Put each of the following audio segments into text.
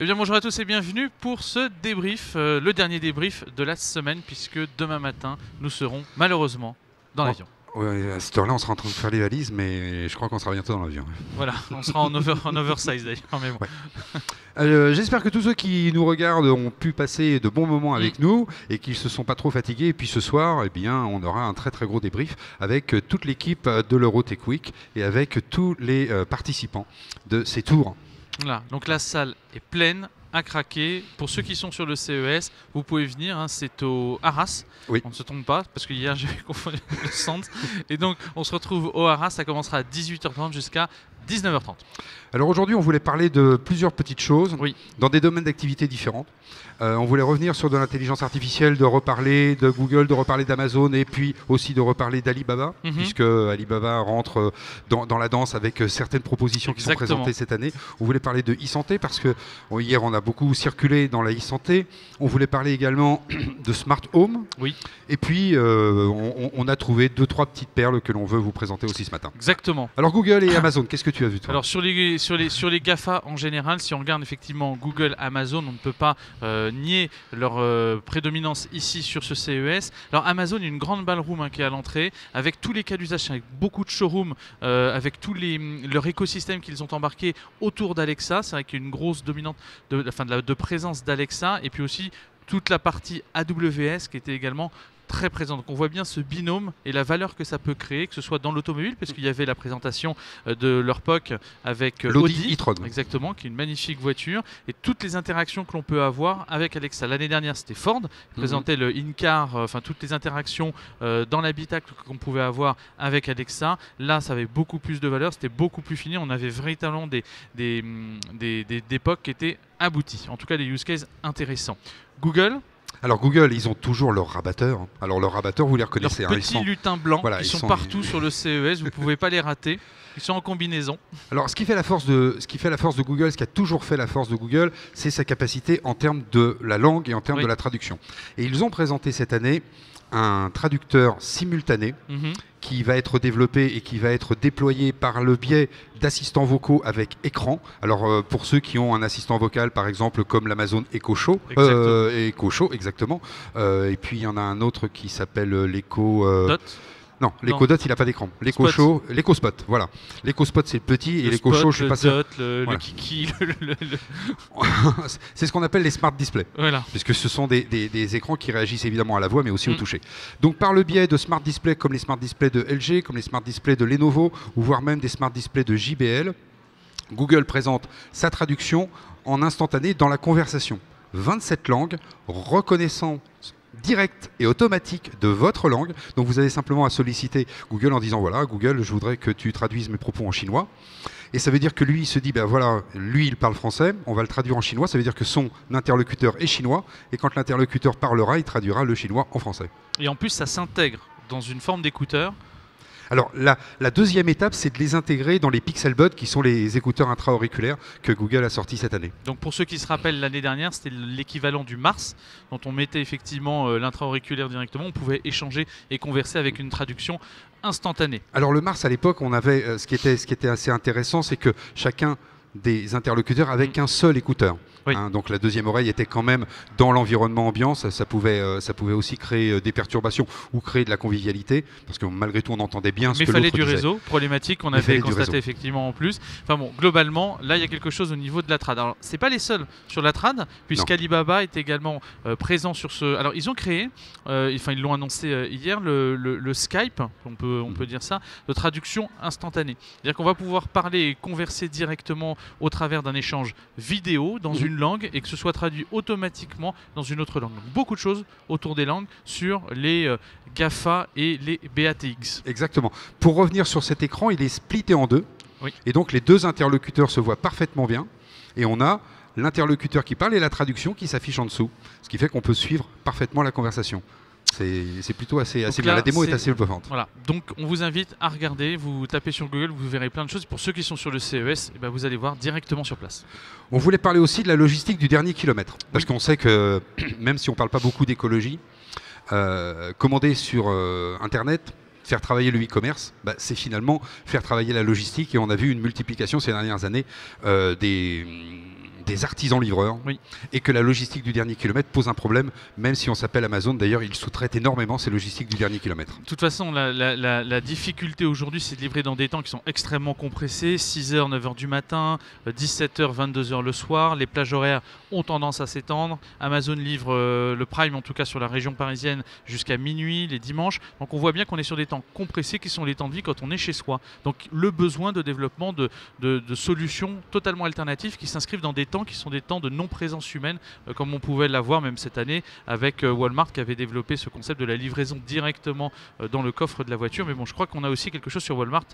Eh bien bonjour à tous et bienvenue pour ce débrief, le dernier débrief de la semaine, puisque demain matin nous serons malheureusement dans l'avion. Ouais, à cette heure-là, on sera en train de faire les valises, mais je crois qu'on sera bientôt dans l'avion. Voilà, on sera en oversize d'ailleurs. Mais bon. Ouais. J'espère que tous ceux qui nous regardent ont pu passer de bons moments avec nous et qu'ils se sont pas trop fatigués. Et puis ce soir, eh bien, on aura un très très gros débrief avec toute l'équipe de l'Euro Tech Week et avec tous les participants de ces tours. Voilà, donc la salle est pleine à craquer. Pour ceux qui sont sur le CES, vous pouvez venir, hein, c'est au Arras. Oui. On ne se trompe pas, parce que hier j'avais confondu le centre. Et donc on se retrouve au Arras, ça commencera à 18h30 jusqu'à 19h30. Alors aujourd'hui, on voulait parler de plusieurs petites choses dans des domaines d'activité différents. On voulait revenir sur de l'intelligence artificielle, de reparler de Google, de reparler d'Amazon et puis aussi de reparler d'Alibaba, puisque Alibaba rentre dans la danse avec certaines propositions qui sont présentées cette année. On voulait parler de e-santé parce que hier on a beaucoup circulé dans la e-santé. On voulait parler également de smart home. Oui. Et puis on a trouvé 2-3 petites perles que l'on veut vous présenter aussi ce matin. Exactement. Alors Google et Amazon, qu'est-ce que tu as vu toi? Alors sur les GAFA en général, si on regarde effectivement Google, Amazon, on ne peut pas nier leur prédominance ici sur ce CES. Alors Amazon, il y a une grande ballroom qui est à l'entrée, avec tous les cas d'usage, avec beaucoup de showrooms, avec leur écosystème qu'ils ont embarqué autour d'Alexa. C'est vrai qu'il y a une grosse dominante de présence d'Alexa, et puis aussi toute la partie AWS qui était également très présent. Donc on voit bien ce binôme et la valeur que ça peut créer, que ce soit dans l'automobile, parce qu'il y avait la présentation de leur POC avec l'Audi e-tron, exactement, qui est une magnifique voiture, et toutes les interactions que l'on peut avoir avec Alexa. L'année dernière, c'était Ford qui présentait le in-car, enfin toutes les interactions dans l'habitacle qu'on pouvait avoir avec Alexa. Là, ça avait beaucoup plus de valeur, c'était beaucoup plus fini. On avait véritablement des POC qui étaient aboutis. En tout cas, des use cases intéressants. Google. Alors Google, ils ont toujours leurs rabatteurs. Alors leurs rabatteurs, vous les reconnaissez. Leurs petits lutins blancs, voilà, ils sont partout sur le CES, vous ne pouvez pas les rater. Ils sont en combinaison. Alors ce qui fait la force de Google, ce qui a toujours fait la force de Google, c'est sa capacité en termes de la langue et en termes de la traduction. Et ils ont présenté cette année un traducteur simultané qui va être développé et qui va être déployé par le biais d'assistants vocaux avec écran. Alors pour ceux qui ont un assistant vocal par exemple comme l'Amazon Echo Show, exactement. Et puis il y en a un autre qui s'appelle l'Echo Dot. Non, l'Echo Dot, il n'a pas d'écran. L'Echo Show, l'Echo Spot, voilà. L'Echo Spot, c'est le petit, et l'Echo Show, je suis pas sûr. Le Kiki, c'est ce qu'on appelle les smart displays. Voilà. Puisque ce sont des écrans qui réagissent évidemment à la voix, mais aussi au toucher. Donc, par le biais de smart displays comme les smart displays de LG, comme les smart displays de Lenovo, ou voire même des smart displays de JBL, Google présente sa traduction en instantané dans la conversation. 27 langues, reconnaissant direct et automatique de votre langue. Donc vous avez simplement à solliciter Google en disant voilà Google, je voudrais que tu traduises mes propos en chinois. Et ça veut dire que lui il se dit ben voilà, lui il parle français, on va le traduire en chinois, ça veut dire que son interlocuteur est chinois et quand l'interlocuteur parlera, il traduira le chinois en français. Et en plus ça s'intègre dans une forme d'écouteur. Alors la deuxième étape, c'est de les intégrer dans les Pixel Buds, qui sont les écouteurs intra-auriculaires que Google a sortis cette année. Donc pour ceux qui se rappellent, l'année dernière, c'était l'équivalent du Mars, dont on mettait effectivement l'intra-auriculaire directement. On pouvait échanger et converser avec une traduction instantanée. Alors le Mars, à l'époque, on avait ce qui était assez intéressant, c'est que chacun des interlocuteurs avec qu'un seul écouteur. Oui. Donc la deuxième oreille était quand même dans l'environnement ambiant, ça pouvait aussi créer des perturbations ou créer de la convivialité, parce que malgré tout on entendait bien ce que l'autre disait. Mais il fallait du réseau, problématique qu'on avait constaté effectivement en plus. Enfin bon, globalement, là il y a quelque chose au niveau de la trad. Alors c'est pas les seuls sur la trad, puisqu'Alibaba est également présent sur ce... Alors ils ont créé, ils l'ont annoncé hier, le Skype, on peut dire ça, de traduction instantanée. C'est-à-dire qu'on va pouvoir parler et converser directement au travers d'un échange vidéo dans une langue et que ce soit traduit automatiquement dans une autre langue. Donc, beaucoup de choses autour des langues sur les GAFA et les BATX. Exactement. Pour revenir sur cet écran, il est splitté en deux. Oui. Et donc les deux interlocuteurs se voient parfaitement bien. Et on a l'interlocuteur qui parle et la traduction qui s'affiche en dessous. Ce qui fait qu'on peut suivre parfaitement la conversation. C'est plutôt assez bien. La démo est assez bluffante. Voilà. Donc on vous invite à regarder, vous tapez sur Google, vous verrez plein de choses. Pour ceux qui sont sur le CES, vous allez voir directement sur place. On voulait parler aussi de la logistique du dernier kilomètre. Parce qu'on sait que même si on ne parle pas beaucoup d'écologie, commander sur Internet, faire travailler le e-commerce, c'est finalement faire travailler la logistique. Et on a vu une multiplication ces dernières années des artisans livreurs, Oui. et que la logistique du dernier kilomètre pose un problème, même si on s'appelle Amazon. D'ailleurs, ils sous-traitent énormément ces logistiques du dernier kilomètre. De toute façon, la difficulté aujourd'hui, c'est de livrer dans des temps qui sont extrêmement compressés, 6h, 9h du matin, 17h, 22h le soir. Les plages horaires ont tendance à s'étendre. Amazon livre le Prime, en tout cas sur la région parisienne, jusqu'à minuit, les dimanches. Donc on voit bien qu'on est sur des temps compressés qui sont les temps de vie quand on est chez soi. Donc le besoin de développement de solutions totalement alternatives qui s'inscrivent dans des temps qui sont des temps de non-présence humaine, comme on pouvait l'avoir même cette année avec Walmart qui avait développé ce concept de la livraison directement dans le coffre de la voiture. Mais bon, je crois qu'on a aussi quelque chose sur Walmart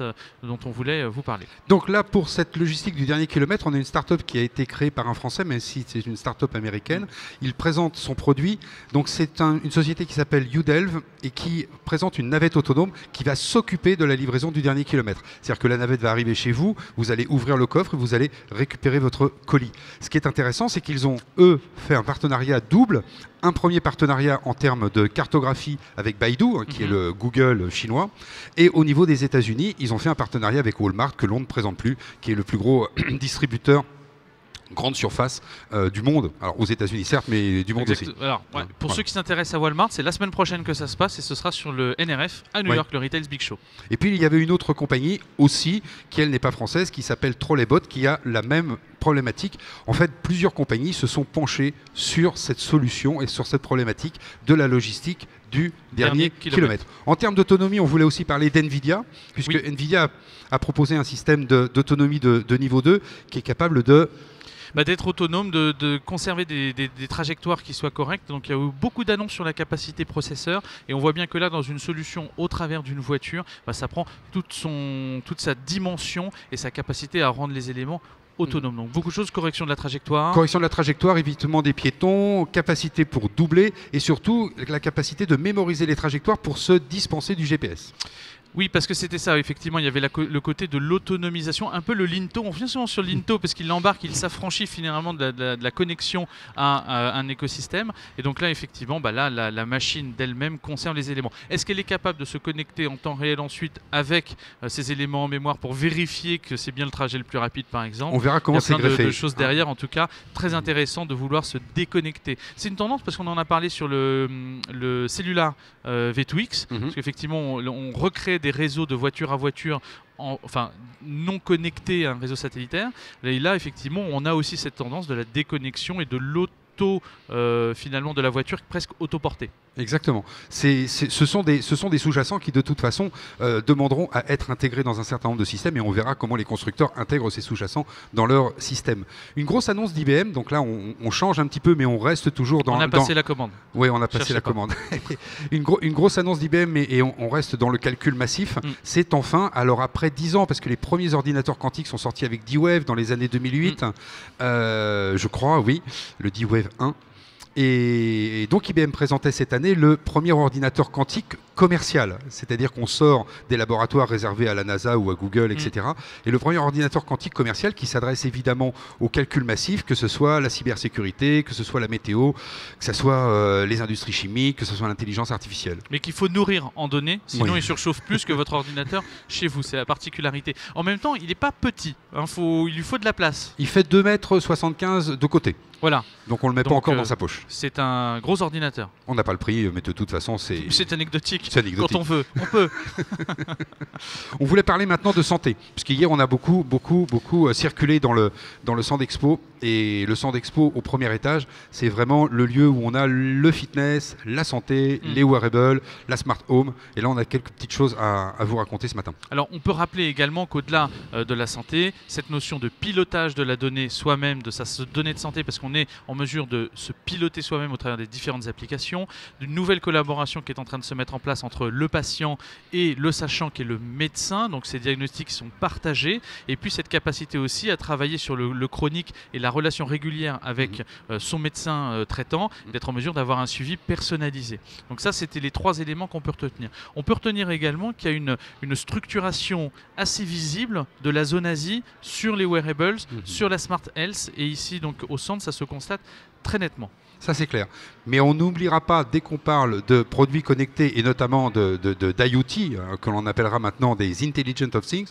dont on voulait vous parler. Donc là, pour cette logistique du dernier kilomètre, on a une start-up qui a été créée par un Français, même si c'est une start-up américaine. Il présente son produit. Donc c'est une société qui s'appelle Udelv et qui présente une navette autonome qui va s'occuper de la livraison du dernier kilomètre. C'est-à-dire que la navette va arriver chez vous, vous allez ouvrir le coffre et vous allez récupérer votre colis. Ce qui est intéressant, c'est qu'ils ont, eux, fait un partenariat double. Un premier partenariat en termes de cartographie avec Baidu, qui est le Google chinois. Et au niveau des États-Unis, ils ont fait un partenariat avec Walmart, que l'on ne présente plus, qui est le plus gros distributeur grande surface du monde. Alors aux États-Unis certes, mais du monde aussi. Alors, pour ceux qui s'intéressent à Walmart, c'est la semaine prochaine que ça se passe et ce sera sur le NRF à New York, le Retail's Big Show. Et puis il y avait une autre compagnie aussi, qui elle n'est pas française, qui s'appelle Trolleybot, qui a la même problématique. En fait, plusieurs compagnies se sont penchées sur cette solution et sur cette problématique de la logistique du dernier kilomètre. En termes d'autonomie, on voulait aussi parler d'NVIDIA, puisque Nvidia a proposé un système d'autonomie de niveau 2 qui est capable d'être autonome, de conserver des trajectoires qui soient correctes. Donc il y a eu beaucoup d'annonces sur la capacité processeur et on voit bien que là dans une solution au travers d'une voiture, ça prend toute sa dimension et sa capacité à rendre les éléments autonomes. Donc beaucoup de choses, correction de la trajectoire. Correction de la trajectoire, évitement des piétons, capacité pour doubler et surtout la capacité de mémoriser les trajectoires pour se dispenser du GPS. Oui, parce que c'était ça, effectivement, il y avait le côté de l'autonomisation, un peu le Linto, on revient souvent sur le Linto parce qu'il l'embarque, il s'affranchit finalement de la connexion à un écosystème, et donc là, effectivement, là, la machine d'elle-même conserve les éléments. Est-ce qu'elle est capable de se connecter en temps réel ensuite avec ces éléments en mémoire pour vérifier que c'est bien le trajet le plus rapide, par exemple? On verra comment c'est greffé. Il y a plein de choses derrière, en tout cas, très intéressant de vouloir se déconnecter. C'est une tendance parce qu'on en a parlé sur le Cellular V2X, parce qu'effectivement, on recrée des réseaux de voiture à voiture non connectés à un réseau satellitaire. Et là, effectivement, on a aussi cette tendance de la déconnexion et de finalement de la voiture presque autoportée. Exactement. Ce sont des sous-jacents qui de toute façon demanderont à être intégrés dans un certain nombre de systèmes et on verra comment les constructeurs intègrent ces sous-jacents dans leur système. Une grosse annonce d'IBM, donc là on change un petit peu mais on reste toujours dans... On a passé la commande. Oui, on a passé la commande. une grosse annonce d'IBM et on reste dans le calcul massif. C'est enfin, alors après 10 ans, parce que les premiers ordinateurs quantiques sont sortis avec D-Wave dans les années 2008, je crois, oui, le D-Wave 1. Et donc IBM présentait cette année le premier ordinateur quantique commercial, c'est-à-dire qu'on sort des laboratoires réservés à la NASA ou à Google, etc. Et le premier ordinateur quantique commercial qui s'adresse évidemment au calcul massif, que ce soit la cybersécurité, que ce soit la météo, que ce soit les industries chimiques, que ce soit l'intelligence artificielle. Mais qu'il faut nourrir en données, sinon il surchauffe plus que votre ordinateur chez vous, c'est la particularité. En même temps, il n'est pas petit, il lui faut de la place. Il fait 2,75 m de côté. Voilà. Donc on ne le met pas encore dans sa poche. C'est un gros ordinateur. On n'a pas le prix, mais de toute façon c'est... C'est anecdotique. Quand on veut, on peut. On voulait parler maintenant de santé, puisqu'hier on a beaucoup circulé dans le centre d'expo. Et le centre d'expo au premier étage, c'est vraiment le lieu où on a le fitness, la santé, les wearables, la smart home. Et là on a quelques petites choses à vous raconter ce matin. Alors on peut rappeler également qu'au-delà de la santé, cette notion de pilotage de la donnée soi-même, de sa donnée de santé, parce qu'on est en mesure de se piloter soi-même au travers des différentes applications, d'une nouvelle collaboration qui est en train de se mettre en place entre le patient et le sachant qui est le médecin, donc ces diagnostics sont partagés, et puis cette capacité aussi à travailler sur le chronique et la relation régulière avec son médecin traitant, d'être en mesure d'avoir un suivi personnalisé. Donc ça, c'était les 3 éléments qu'on peut retenir. On peut retenir également qu'il y a une structuration assez visible de la zone Asie sur les wearables, sur la Smart Health, et ici donc au centre, ça se constate très nettement. Ça c'est clair. Mais on n'oubliera pas, dès qu'on parle de produits connectés, et notamment d'IoT, que l'on appellera maintenant des Intelligent of Things,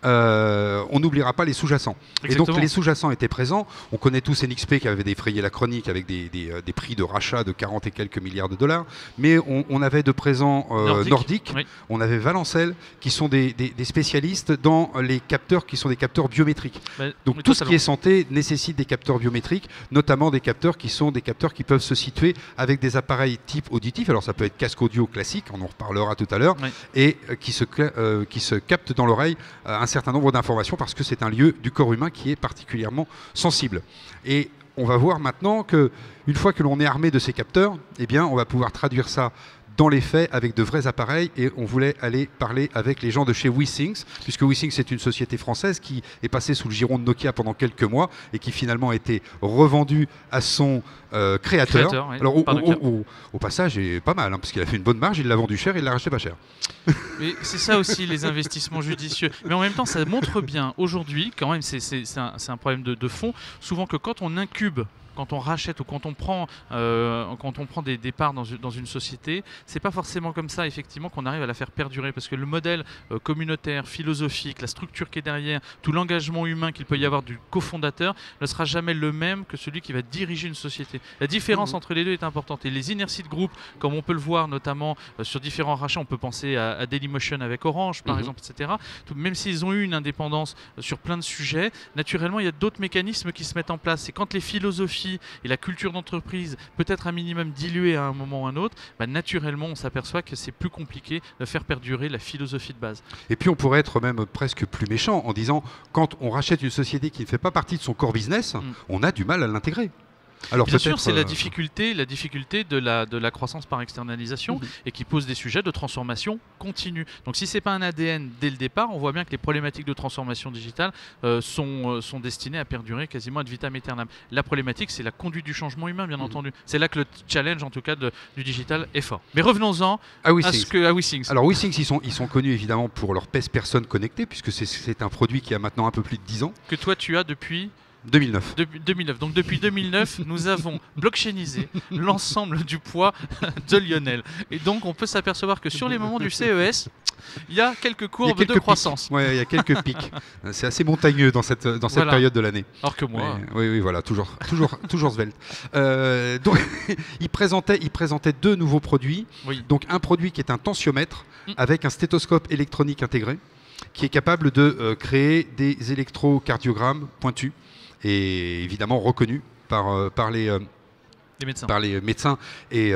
on n'oubliera pas les sous-jacents. Et donc les sous-jacents étaient présents. On connaît tous NXP qui avait défrayé la chronique avec des prix de rachat de 40 et quelques milliards de dollars. Mais on avait de présent Nordic, oui. On avait Valencel, qui sont des spécialistes dans les capteurs qui sont des capteurs biométriques. Donc tout ce qui est santé nécessite des capteurs biométriques, notamment des capteurs qui peuvent se situer avec des appareils type auditif. Alors ça peut être casque audio classique, on en reparlera tout à l'heure, oui. Et qui se captent dans l'oreille un certain nombre d'informations parce que c'est un lieu du corps humain qui est particulièrement sensible. Et on va voir maintenant qu'une fois que l'on est armé de ces capteurs, eh bien, on va pouvoir traduire ça dans les faits avec de vrais appareils, et on voulait aller parler avec les gens de chez WeThings, puisque WeThings c'est une société française qui est passée sous le giron de Nokia pendant quelques mois et qui finalement a été revendue à son créateur. Oui, alors au passage, est pas mal, hein, parce qu'il a fait une bonne marge, il l'a vendu cher, il l'a racheté pas cher. Mais c'est ça aussi les investissements judicieux. Mais en même temps, ça montre bien aujourd'hui, quand même, c'est un problème de fond, souvent que quand on incube, quand on rachète ou quand on prend des parts dans une société, c'est pas forcément comme ça effectivement qu'on arrive à la faire perdurer, parce que le modèle communautaire, philosophique, la structure qui est derrière, tout l'engagement humain qu'il peut y avoir du cofondateur ne sera jamais le même que celui qui va diriger une société. La différence entre les deux est importante, et les inerties de groupe, comme on peut le voir notamment sur différents rachats, on peut penser à Dailymotion avec Orange par exemple, etc. Même s'ils ont eu une indépendance sur plein de sujets, naturellement il y a d'autres mécanismes qui se mettent en place. C'est quand les philosophies et la culture d'entreprise peut être un minimum diluée à un moment ou à un autre, naturellement on s'aperçoit que c'est plus compliqué de faire perdurer la philosophie de base. Et puis on pourrait être même presque plus méchant en disant, quand on rachète une société qui ne fait pas partie de son core business, on a du mal à l'intégrer. Alors bien sûr, c'est la difficulté de la croissance par externalisation et qui pose des sujets de transformation continue. Donc si ce n'est pas un ADN dès le départ, on voit bien que les problématiques de transformation digitale sont destinées à perdurer quasiment ad vitam aeternam. La problématique, c'est la conduite du changement humain, bien entendu. C'est là que le challenge, en tout cas, du digital est fort. Mais revenons-en à WeThings. Alors WeThings, ils sont connus évidemment pour leur PES personnes connectées, puisque c'est un produit qui a maintenant un peu plus de 10 ans. Que toi, tu as depuis 2009. 2009. Donc depuis 2009, nous avons blockchainisé l'ensemble du poids de Lionel. Et donc on peut s'apercevoir que sur les moments du CES, il y a quelques courbes de croissance. Oui, il y a quelques pics. C'est assez montagneux dans cette période de l'année. Alors que moi... Oui, voilà, toujours svelte. Donc, il présentait deux nouveaux produits. Oui. Donc un produit qui est un tensiomètre avec un stéthoscope électronique intégré, qui est capable de créer des électrocardiogrammes pointus et évidemment reconnu par les médecins et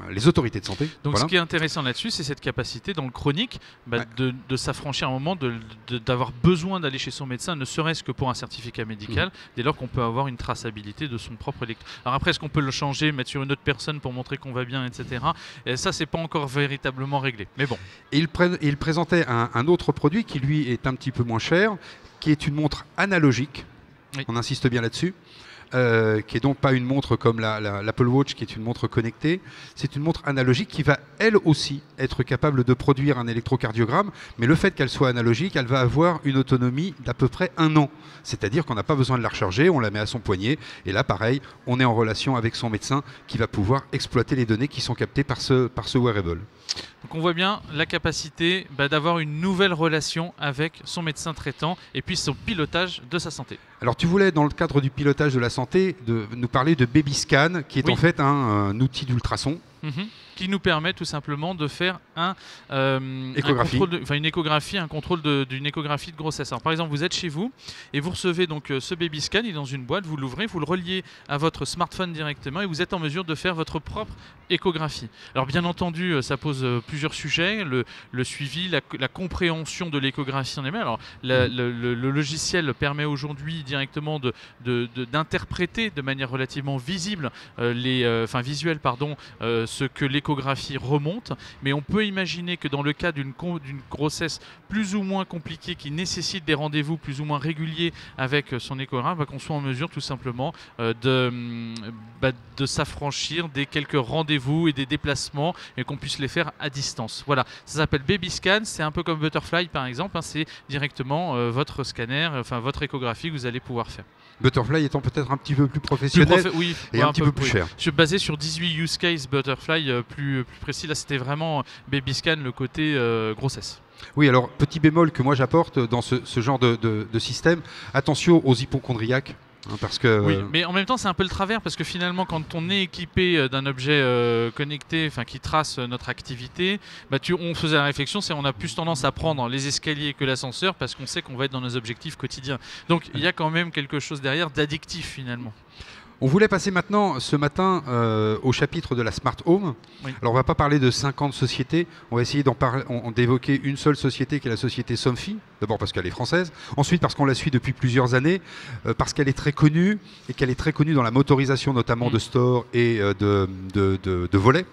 les autorités de santé. Donc ce qui est intéressant là-dessus, c'est cette capacité dans le chronique de s'affranchir à un moment, d'avoir besoin d'aller chez son médecin, ne serait-ce que pour un certificat médical, dès lors qu'on peut avoir une traçabilité de son propre électro. Alors après, est-ce qu'on peut le changer, mettre sur une autre personne pour montrer qu'on va bien, etc. Et ça, c'est pas encore véritablement réglé. Mais bon. Et il présentait un autre produit qui, lui, est un petit peu moins cher, qui est une montre analogique, on insiste bien là-dessus, qui est donc pas une montre comme l'Apple Watch, qui est une montre connectée. C'est une montre analogique qui va elle aussi être capable de produire un électrocardiogramme, mais le fait qu'elle soit analogique, elle va avoir une autonomie d'à peu près 1 an. C'est-à-dire qu'on n'a pas besoin de la recharger, on la met à son poignet, et là pareil, on est en relation avec son médecin qui va pouvoir exploiter les données qui sont captées par ce wearable. Donc on voit bien la capacité d'avoir une nouvelle relation avec son médecin traitant et puis son pilotage de sa santé. Alors tu voulais, dans le cadre du pilotage de la santé, nous parler de Babyscan, qui est en fait un outil d'ultrason. Qui nous permet tout simplement de faire une échographie, un contrôle d'une échographie de grossesse. Alors, par exemple, vous êtes chez vous et vous recevez donc ce Babyscan, il est dans une boîte, vous l'ouvrez, vous le reliez à votre smartphone directement et vous êtes en mesure de faire votre propre échographie. Alors bien entendu, ça pose plusieurs sujets, le suivi, la compréhension de l'échographie en elle-même. Alors le logiciel permet aujourd'hui directement d'interpréter de manière relativement visible, visuelle, ce que l'échographie remonte, mais on peut imaginer que dans le cas d'une grossesse plus ou moins compliquée qui nécessite des rendez-vous plus ou moins réguliers avec son échographe, qu'on soit en mesure tout simplement de s'affranchir des quelques rendez-vous et des déplacements et qu'on puisse les faire à distance. Voilà, ça s'appelle Babyscan, c'est un peu comme Butterfly par exemple, c'est directement votre scanner, votre échographie que vous allez pouvoir faire. Butterfly étant peut-être un petit peu plus professionnel oui, et un petit peu plus cher. Je suis basé sur 18 use cases Butterfly plus précis. Là, c'était vraiment Babyscan, le côté grossesse. Oui, alors petit bémol que moi j'apporte dans ce genre de système, attention aux hypochondriaques. Parce que, oui, mais en même temps c'est un peu le travers parce que finalement quand on est équipé d'un objet connecté, qui trace notre activité, on faisait la réflexion, c'est on a plus tendance à prendre les escaliers que l'ascenseur parce qu'on sait qu'on va être dans nos objectifs quotidiens. Donc il y a quand même quelque chose derrière d'addictif finalement. On voulait passer maintenant, ce matin, au chapitre de la Smart Home. Oui. Alors, on ne va pas parler de 50 sociétés. On va essayer d'évoquer une seule société, qui est la société Somfy. D'abord parce qu'elle est française. Ensuite, parce qu'on la suit depuis plusieurs années. Parce qu'elle est très connue. Et qu'elle est très connue dans la motorisation, notamment de stores et de volets.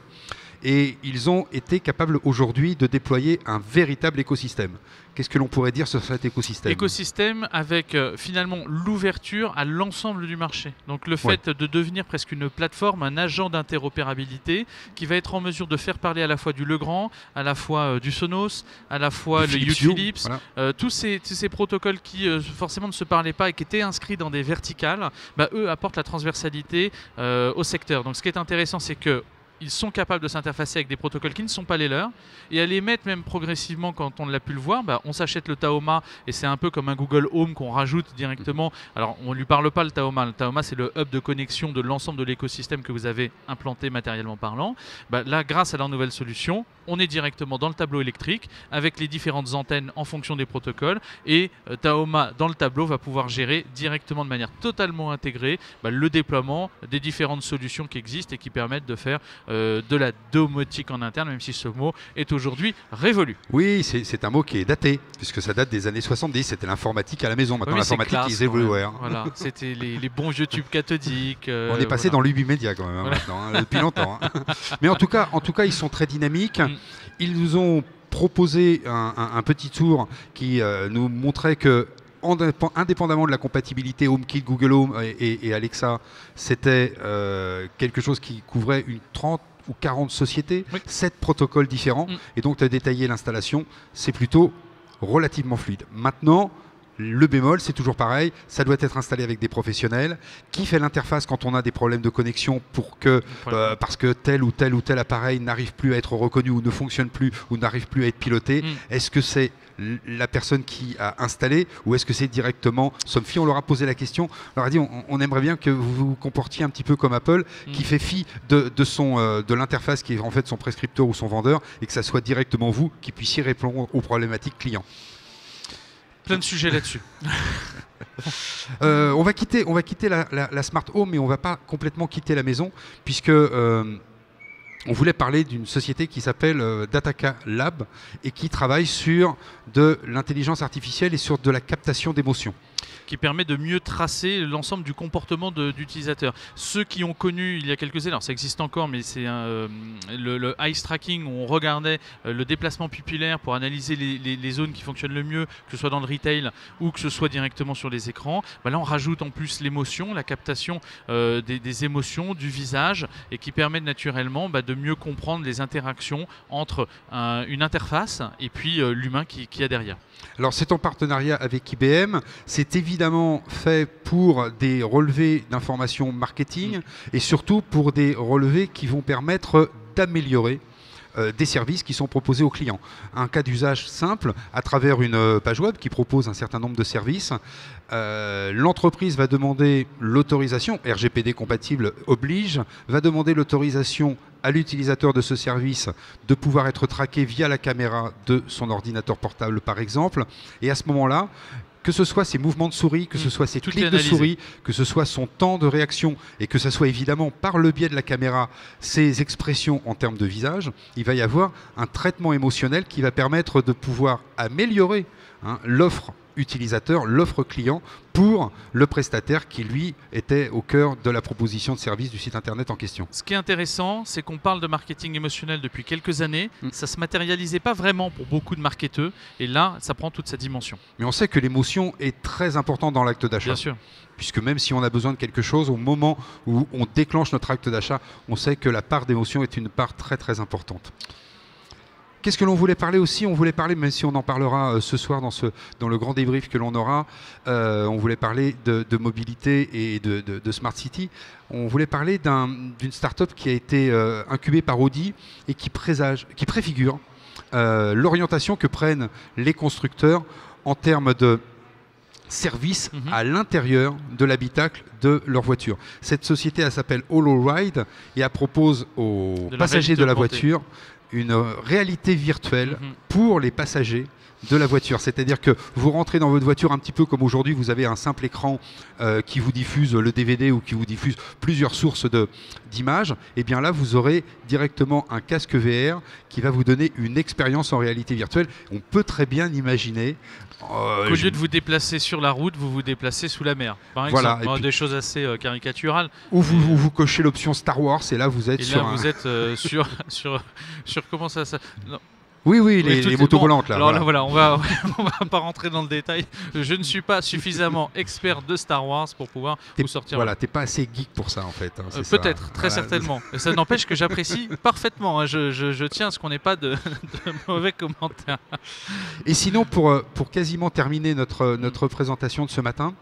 Et ils ont été capables aujourd'hui de déployer un véritable écosystème. Qu'est-ce que l'on pourrait dire sur cet écosystème ? Écosystème avec finalement l'ouverture à l'ensemble du marché. Donc le fait de devenir presque une plateforme, un agent d'interopérabilité qui va être en mesure de faire parler à la fois du Legrand, à la fois du Sonos, à la fois le Philips, voilà. Tous ces protocoles qui forcément ne se parlaient pas et qui étaient inscrits dans des verticales, eux apportent la transversalité au secteur. Donc ce qui est intéressant, c'est que ils sont capables de s'interfacer avec des protocoles qui ne sont pas les leurs et à les mettre même progressivement quand on l'a pu le voir. On s'achète le Taoma et c'est un peu comme un Google Home qu'on rajoute directement. Alors on ne lui parle pas le Taoma. Le Taoma c'est le hub de connexion de l'ensemble de l'écosystème que vous avez implanté matériellement parlant. Là grâce à leur nouvelle solution, on est directement dans le tableau électrique avec les différentes antennes en fonction des protocoles et Taoma dans le tableau va pouvoir gérer directement de manière totalement intégrée le déploiement des différentes solutions qui existent et qui permettent de faire de la domotique en interne, même si ce mot est aujourd'hui révolu. Oui, c'est un mot qui est daté, puisque ça date des années 70, c'était l'informatique à la maison. Maintenant, l'informatique is everywhere. Voilà, c'était les bons vieux tubes cathodiques. On est passé dans l'Ubimédia quand même, maintenant, depuis longtemps. Mais en tout cas, ils sont très dynamiques. Ils nous ont proposé un petit tour qui nous montrait que indépendamment de la compatibilité HomeKit, Google Home et Alexa, c'était quelque chose qui couvrait une 30 ou 40 sociétés, 7 protocoles différents. Et donc, tu as détaillé l'installation. C'est plutôt relativement fluide. Maintenant, le bémol, c'est toujours pareil, ça doit être installé avec des professionnels. Qui fait l'interface quand on a des problèmes de connexion parce que tel ou tel appareil n'arrive plus à être reconnu ou ne fonctionne plus ou n'arrive plus à être piloté? Est-ce que c'est la personne qui a installé ou est-ce que c'est directement Somfy? On leur a posé la question, on leur a dit on aimerait bien que vous vous comportiez un petit peu comme Apple qui fait fi de l'interface qui est en fait son prescripteur ou son vendeur et que ça soit directement vous qui puissiez répondre aux problématiques clients. Plein de sujets là-dessus. On va quitter la Smart Home, mais on ne va pas complètement quitter la maison, puisque on voulait parler d'une société qui s'appelle Dataka Lab et qui travaille sur de l'intelligence artificielle et sur de la captation d'émotions. Qui permet de mieux tracer l'ensemble du comportement d'utilisateurs. Ceux qui ont connu il y a quelques années, alors ça existe encore, mais c'est le eyes tracking où on regardait le déplacement pupillaire pour analyser les zones qui fonctionnent le mieux, que ce soit dans le retail ou que ce soit directement sur les écrans. Là, on rajoute en plus l'émotion, la captation des émotions, du visage, et qui permet naturellement de mieux comprendre les interactions entre une interface et puis l'humain qui y a derrière. Alors c'est en partenariat avec IBM, c'est évidemment fait pour des relevés d'informations marketing et surtout pour des relevés qui vont permettre d'améliorer des services qui sont proposés aux clients. Un cas d'usage simple, à travers une page web qui propose un certain nombre de services, l'entreprise va demander l'autorisation, RGPD compatible oblige, va demander l'autorisation à l'utilisateur de ce service de pouvoir être traqué via la caméra de son ordinateur portable par exemple, et à ce moment-là, que ce soit ses mouvements de souris, que ce soit ses clics de souris, que ce soit son temps de réaction et que ce soit évidemment par le biais de la caméra ses expressions en termes de visage, il va y avoir un traitement émotionnel qui va permettre de pouvoir améliorer l'offre utilisateur, l'offre client pour le prestataire qui lui était au cœur de la proposition de service du site internet en question. Ce qui est intéressant, c'est qu'on parle de marketing émotionnel depuis quelques années, ça ne se matérialisait pas vraiment pour beaucoup de marketeurs et là ça prend toute sa dimension. Mais on sait que l'émotion est très importante dans l'acte d'achat. Bien sûr. Puisque même si on a besoin de quelque chose, au moment où on déclenche notre acte d'achat, on sait que la part d'émotion est une part très très importante. Qu'est-ce que l'on voulait parler aussi? On voulait parler, même si on en parlera ce soir dans le grand débrief que l'on aura, on voulait parler de mobilité et de Smart City. On voulait parler d'une start-up qui a été incubée par Audi et qui préfigure l'orientation que prennent les constructeurs en termes de service à l'intérieur de l'habitacle de leur voiture. Cette société, elle s'appelle HoloRide et elle propose aux passagers de la voiture une réalité virtuelle pour les passagers de la voiture. C'est-à-dire que vous rentrez dans votre voiture un petit peu comme aujourd'hui, vous avez un simple écran qui vous diffuse le DVD ou qui vous diffuse plusieurs sources d'images. Et bien là, vous aurez directement un casque VR qui va vous donner une expérience en réalité virtuelle. On peut très bien imaginer qu'au lieu de vous déplacer sur la route, vous vous déplacez sous la mer. Par exemple, voilà, des choses assez caricaturales. Ou vous cochez l'option Star Wars et là vous êtes sur comment ça non. Oui, les motos volantes là. Alors là, voilà, on va pas rentrer dans le détail. Je ne suis pas suffisamment expert de Star Wars pour pouvoir vous sortir. Voilà, t'es pas assez geek pour ça en fait. Peut-être, très certainement. Ça n'empêche que j'apprécie parfaitement. Hein. Je tiens à ce qu'on n'ait pas de mauvais commentaires. Et sinon, pour quasiment terminer notre présentation de ce matin,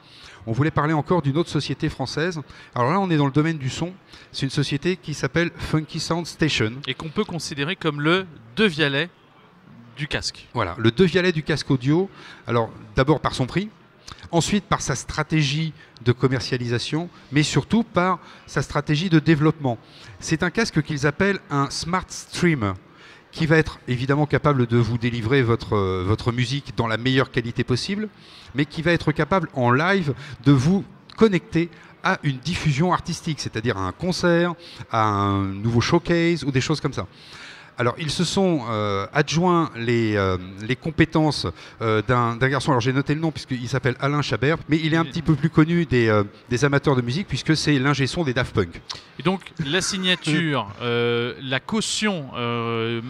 on voulait parler encore d'une autre société française. Alors là, on est dans le domaine du son. C'est une société qui s'appelle Funky Sound Station. Et qu'on peut considérer comme le De Vialet du casque. Voilà, le De Vialet du casque audio. Alors, d'abord par son prix, ensuite par sa stratégie de commercialisation, mais surtout par sa stratégie de développement. C'est un casque qu'ils appellent un Smart Streamer, qui va être évidemment capable de vous délivrer votre musique dans la meilleure qualité possible, mais qui va être capable en live de vous connecter à une diffusion artistique, c'est-à-dire à un concert, à un nouveau showcase ou des choses comme ça. Alors, ils se sont adjoints les compétences d'un garçon, alors j'ai noté le nom puisqu'il s'appelle Alain Chabert, mais il est un petit peu plus connu des amateurs de musique puisque c'est l'ingé son des Daft Punk. Et donc, la signature, la caution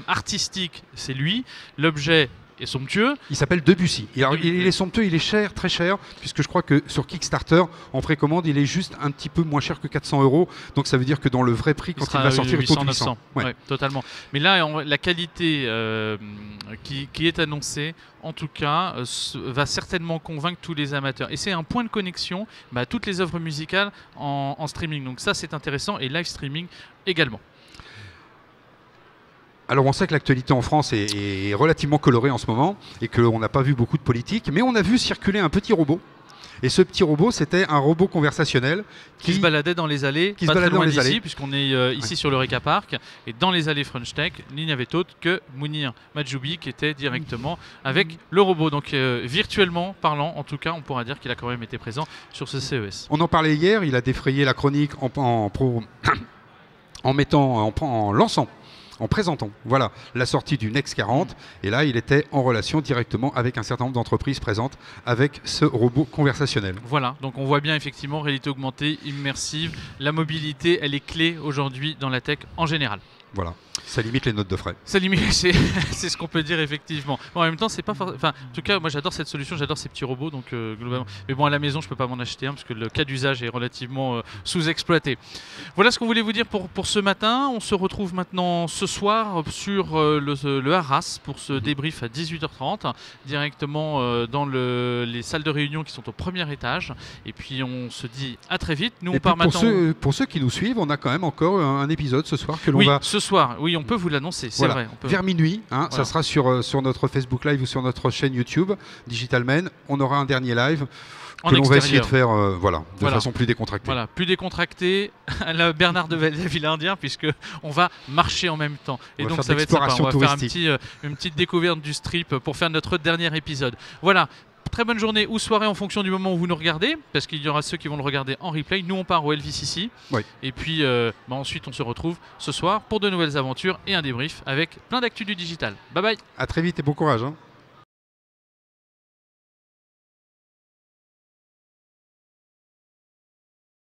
artistique, c'est lui. L'objet est somptueux. Il s'appelle Debussy. Alors, il est somptueux, il est cher, très cher, puisque je crois que sur Kickstarter, en précommande, il est juste un petit peu moins cher que 400 €. Donc ça veut dire que dans le vrai prix, quand il va sortir, 800, autour de 800. Ouais, totalement. Mais là, la qualité qui est annoncée, en tout cas, va certainement convaincre tous les amateurs. Et c'est un point de connexion à toutes les œuvres musicales en streaming. Donc ça, c'est intéressant. Et live streaming également. Alors on sait que l'actualité en France est relativement colorée en ce moment et qu'on n'a pas vu beaucoup de politique, mais on a vu circuler un petit robot. Et ce petit robot, c'était un robot conversationnel qui se baladait dans les allées, pas très loin d'ici, puisqu'on est ici sur le Reka Park. Et dans les allées French Tech, il n'y avait autre que Mounir Majoubi qui était directement avec le robot. Donc virtuellement parlant, en tout cas, on pourra dire qu'il a quand même été présent sur ce CES. On en parlait hier, il a défrayé la chronique en présentant la sortie du Next 40. Et là, il était en relation directement avec un certain nombre d'entreprises présentes avec ce robot conversationnel. Voilà, donc on voit bien effectivement réalité augmentée, immersive. La mobilité, elle est clé aujourd'hui dans la tech en général. Voilà, ça limite les notes de frais. Ça limite, c'est ce qu'on peut dire effectivement. Bon, en même temps, c'est pas enfin, en tout cas, moi j'adore cette solution, j'adore ces petits robots, donc globalement. Mais bon, à la maison, je peux pas m'en acheter un parce que le cas d'usage est relativement sous-exploité. Voilà ce qu'on voulait vous dire pour ce matin. On se retrouve maintenant ce soir sur le Arras pour ce débrief à 18h30, directement dans les salles de réunion qui sont au premier étage. Et puis on se dit à très vite. Nous, on part maintenant. Pour ceux qui nous suivent, on a quand même encore un épisode ce soir que l'on va. Ce soir, oui, on peut vous l'annoncer, c'est vrai. Vers minuit, ça sera sur notre Facebook Live ou sur notre chaîne YouTube, Digitalmen. On aura un dernier live que l'on va essayer de faire de façon plus décontractée. Voilà, plus décontractée à la Bernard de Villardière, puisque on va marcher en même temps. Et donc ça va être sympa. On va faire une petite découverte du strip pour faire notre dernier épisode. Voilà. Très bonne journée ou soirée en fonction du moment où vous nous regardez, parce qu'il y aura ceux qui vont le regarder en replay. Nous, on part au LVCC. Oui. Et puis ensuite, on se retrouve ce soir pour de nouvelles aventures et un débrief avec plein d'actu du digital. Bye bye. À très vite et bon courage.